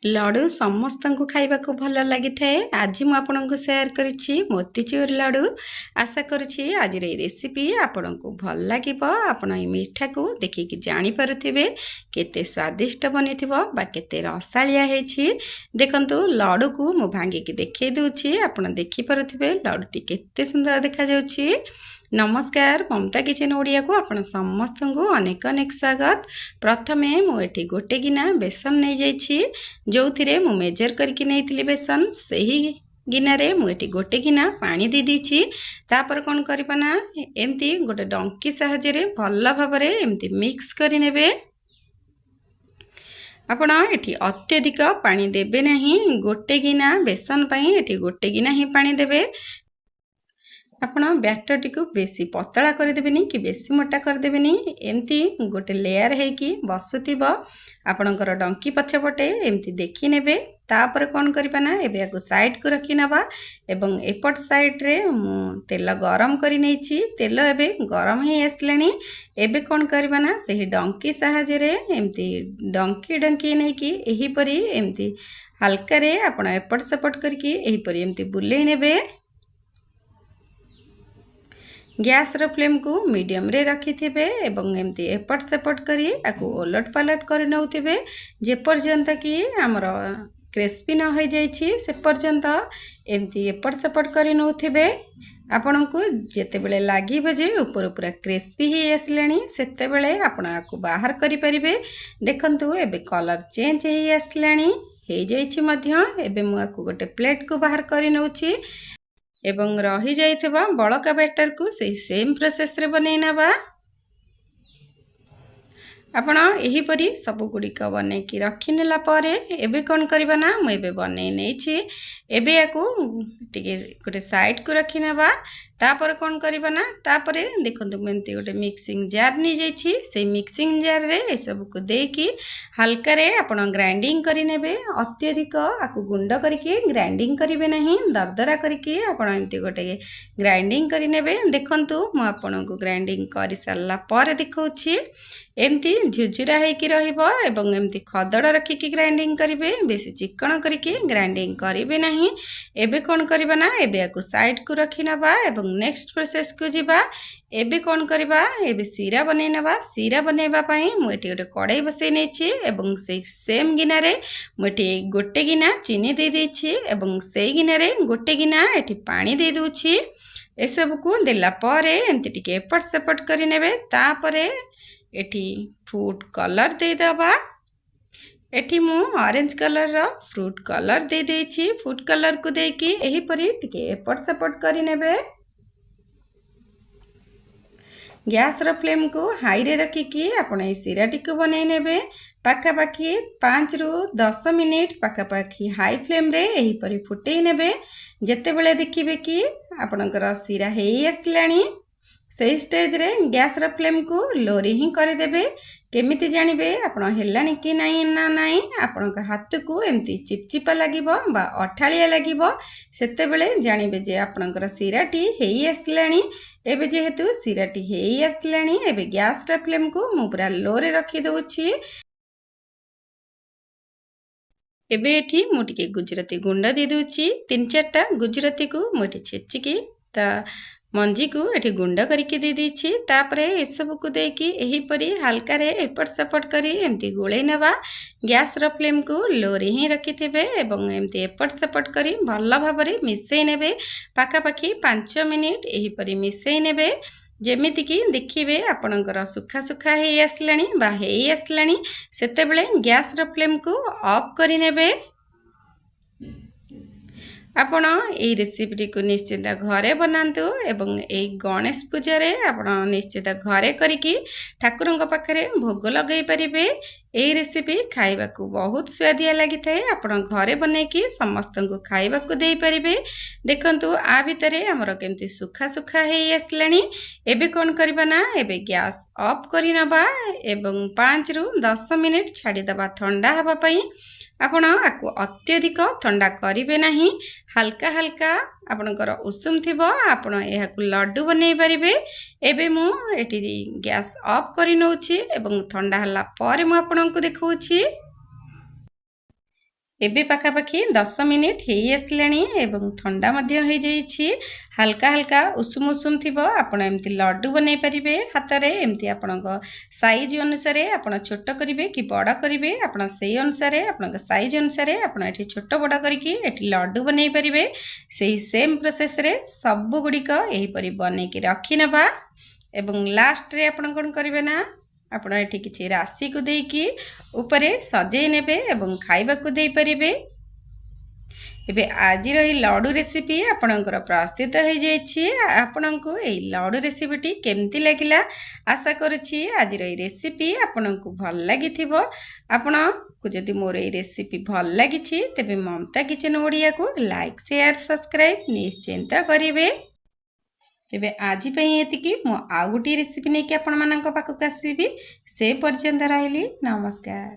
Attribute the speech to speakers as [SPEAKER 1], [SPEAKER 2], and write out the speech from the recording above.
[SPEAKER 1] लड्डू समस्त को खाइबा को भल लगी थाए। आज मु आपन को शेयर करिछि मोतीचूर लड्डू। आशा करुछि आज रेसिपी आपन को भल लागिबो। आपन ई मीठा को देखि कि जानि पारुथिबे केते स्वादिष्ट बनिथिबो बा केते रसालिया हेछि। देखंतु लड्डू को मु भांगी कि देखै दोछि। आपन देखि पारुथिबे लड्डू टी केते सुंदर देखा जाउछि। नमस्कार, ममता किचन ओडिया को आपण समस्त को अनेक अनेक स्वागत। प्रथमे मुझे गोटे गिना बेसन नहीं जाइछि, जो थिरे मु मेजर करके नहीं थिली बेसन सही गिनारे मुझे गोटे गिना पानी दे दीछि। तापर कौन करबा ना एमती गोटे डंकी साहाय्य भल भाव एमती मिक्स करि नेबे। आपण एठी अत्यधिक पानी देबे नहीं। गोटे गिना बेसन पई एठी गोटे गिना ही पानी देबे। आपण बैटर टी को बेसी पतला कर देबेनी कि बेसी मोटा कर देबेनी। एमती गोटे लेयर है कि बसुथिबो आपणकर डंकी पछपटे एमती देखि नेबे। तापर कोन करबा ना एबे याको साइड को रखि नबा एवं एपट साइड रे तेल गरम करि नेछि। तेल एबे गरम हे आसलेनी। एबे कोन करबा ना सही डंकी साहाय्य रे एमती डंकी डंकी नै कि एही परी एमती हल्का रे आपण एपट सपट करके एही परी एमती बुले नेबे। गैस रो फ्लेम को मीडियम रे रखी थिबे एवं एमती एपट सेपट करी आकु ओलट पालट कर नउथिबे जे पर्यंत कि हमर क्रिस्पी न हो जाइछि से पर्यंत एमती एपट सेपट करी नउथिबे। आपन को जेते बेले लागिबे जे ऊपर पूरा क्रिस्पी ही आसलेनी सेते बेले आपण आकु बाहर करि परिबे। देखंतु एबे कलर चेंज ही आसलेनी हे जाइछि मध्य। एबे मु आकु गोटे प्लेट को बाहर करि नउछि एवं रही जाइथिबा बळका बैटर को सही सेम प्रोसेस रे बनै नबा। आपण एही परी सब गुड़िक बनै कि रखि नेला परे एबे कोन करबा ना मु एबे बनै नेछि। एबे याकू टिके गोटे साइड को रखि नेबा। तापर कोन करबा ना तापरे देखंतु मेंती गोटे मिक्सिंग जार नि जाइछि। से मिक्सिंग जार रे ए सब को देकी हल्का रे आपण ग्राइंडिंग करि नेबे। अत्यधिक आकु गुंड करके ग्राइंडिंग करिवे नहीं, दरदरा करके आपण एंती गोटे ग्राइंडिंग करि नेबे। देखंतु मु आपण को ग्राइंडिंग करि सारला पर देखौछि एमती झुझुरा है कि रहिबो एवं एमती खदड़ रखिकी ग्राइंडिंग करिवे। बेसी चिकन करके ग्राइंडिंग करिवे नहीं। एबे कोन करबा ना एबे याकू साइड को रखि नबा एवं नेक्स्ट प्रोसेस को जिबा। एबे कोन करबा एबे सीरा बनै नबा। सीरा बनेबा पई मु एटी गोटे कड़ाई बसै नेछि एवं से सेम गिना रे मु एटी गोटे गिना चीनी दे देछि एवं से गिना रे गोटे गिना एटी पानी दे दोछि। ए सब को देला परे एमती टिके एपट सेपट करि नेबे। तापरे एठी फ्रूट कलर दे दबा। एठी मु ऑरेंज कलर रो फ्रूट कलर दे देछि। फ्रूट कलर को देकी एही परी टिके एपट सेपट करि नेबे। गैस रो फ्लेम को हाई रे रखिकी आपण ए सिराटी को बनै नेबे। पाखापाखी 5 रु 10 मिनिट पाखापाखी हाई फ्लेम रे एही परी फुटै नेबे। जेते बेले देखिबे कि आपणकर सिरा हेई आसलानी सही स्टेज रे गैस रो फ्लेम को लोरी ही कर देबे। केमिति जानिबे आपण हेलानी कि नाही ना नाही आपण का हाथ को एमती चिपचिपा लागिबो बा अठालिया लागिबो सेते बेले जानिबे जे आपणकर सिराटी हेई आसलानी। एबे जेहेतु सिराटी हेई आसलानी एबे गैस रो फ्लेम को मु पूरा लो रे रखि दोछि। एबे एठी मु टिके गुजराती गुंडा दे दोछि। 3-4टा गुजराती को मु एठी छेचिकी ता मंजी को एठी गुंडा करके दे दीछि। तापरे ए सब को देकी एही परी हल्का रे एपट सपट करी एमती गोळै नेबा। गैस रो फ्लेम को लो रे ही रखि थिबे एवं एमती एपट सपट करी भल्ला भाबरे मिसै नेबे। पाखापाखी 5 मिनिट एही परी मिसै नेबे। जेमिति कि देखिबे आपणकर सुखा सुखा हे आसलानी बा हे आसलानी सेते बेले गैस रो फ्लेम को ऑफ करि नेबे। आपण ए रेसिपी को निश्चित घरे बनातु एवं ए गणेश पूजा रे आपण निश्चित घरे करिकी ठाकुरंक पाखरे भोग लगै परिबे। ए रेसिपी खाइबा को बहुत स्वादिया लागि थाए। आपण घरे बनेकी समस्त को खाइबा को देई परिबे। देखंतु आ भितरे हमर केमती सुखा सुखा हे आसलानी। एबे कोन करबा ना एबे गैस ऑफ करि नबा एवं 5 रु 10 मिनिट छाडी दबा ठंडा हबा पई। आपण आकु अत्यधिक ठंडा करिवे नाही। हल्का हल्का आपणकर उषुम थिबो आपण एहाकु लड्डू बनै परिबे। एबे मु एटी गैस ऑफ करि नउछि एवं ठंडा हला परे मु आपणको देखौछि। एबे पाखापाखि 10 मिनिट हेई आसलाणी एवं ठंडा मध्य हो जाइछि हल्का हल्का उषुम उषुम थिबो आपण एमती लड्डू बनै परिबे हाथ रे एमती आपणक साइज अनुसार आपण छोट करिवे कि बड़ करिवे आपण सेही अनुसार आपणक साइज अनुसार आपण एठी छोट बड़ करिकि एठी लड्डू बनै परिबे सेही सेम प्रोसेस रे सब गुडिक एही परि बनै कि रखि नबा एवं लास्ट रे आपण कोन करिवे ना आपण एठी किछि राशि को देकी ऊपर सजै नेबे एवं खाइबा को देई परिबे। एबे आज रही लड्डू रेसिपी आपणकर प्रस्तुत हो जाइछि आपणको एई लड्डू रेसिपीटी केमती लागिला आशा करूछि आज रही रेसिपी आपणको भल लागिथिबो आपण को जदि मोर एई रेसिपी भल लागिछि तबे ममता किचन ओडिया को लाइक शेयर सब्सक्राइब निश्चिंत करिवे। तेबे आज एतिकी मु आउ गोटे रेसिपी नहीं कि आपण मानक पाखक आसीबी से पर्यंत रहिली नमस्कार।